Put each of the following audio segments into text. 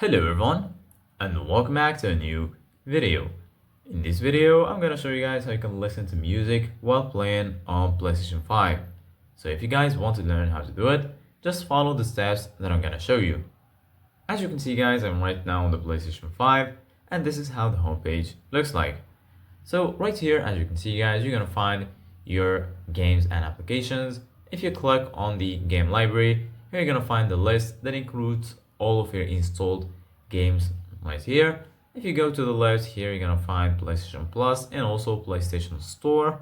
Hello everyone and welcome back to a new video. In this video, I'm gonna show you guys how you can listen to music while playing on PlayStation 5. So if you guys want to learn how to do it, just follow the steps that I'm gonna show you. As you can see guys, I'm right now on the PlayStation 5 and this is how the homepage looks like. So right here, as you can see guys, you're gonna find your games and applications. If you click on the game library, here you're gonna find the list that includes all of your installed games right here. If you go to the left here, you're gonna find PlayStation Plus and also PlayStation Store.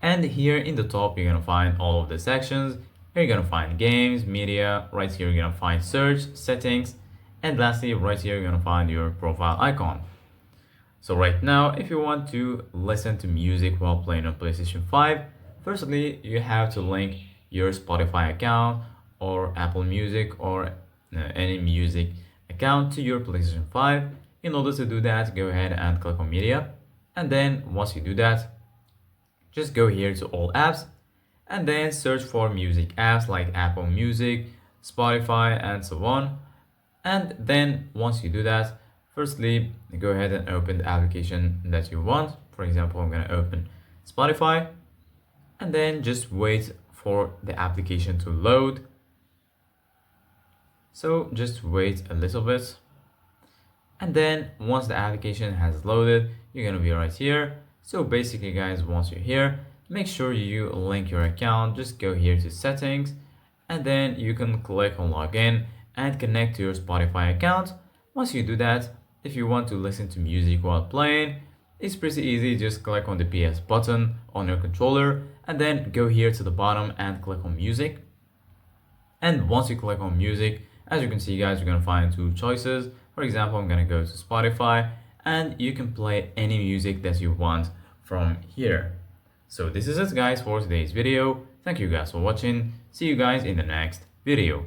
And here in the top, you're gonna find all of the sections. Here you're gonna find games, media. Right here, you're gonna find search, settings, and lastly, right here, you're gonna find your profile icon. So right now, if you want to listen to music while playing on PlayStation 5, firstly, you have to link your Spotify account or Apple Music or any music account to your PlayStation 5. In order to do that, go ahead and click on media. And then once you do that, just go here to all apps and then search for music apps like Apple Music, Spotify, and so on. And then once you do that, firstly, go ahead and open the application that you want. For example, I'm going to open Spotify and then just wait for the application to load. So just wait a little bit. And then once the application has loaded, you're going to be right here. So basically guys, once you're here, make sure you link your account. Just go here to settings and then you can click on login and connect to your Spotify account. Once you do that, if you want to listen to music while playing, it's pretty easy. Just click on the PS button on your controller and then go here to the bottom and click on music. And once you click on music, as you can see guys, you're going to find two choices. For example, I'm going to go to Spotify and you can play any music that you want from here. So this is it guys for today's video. Thank you guys for watching. See you guys in the next video.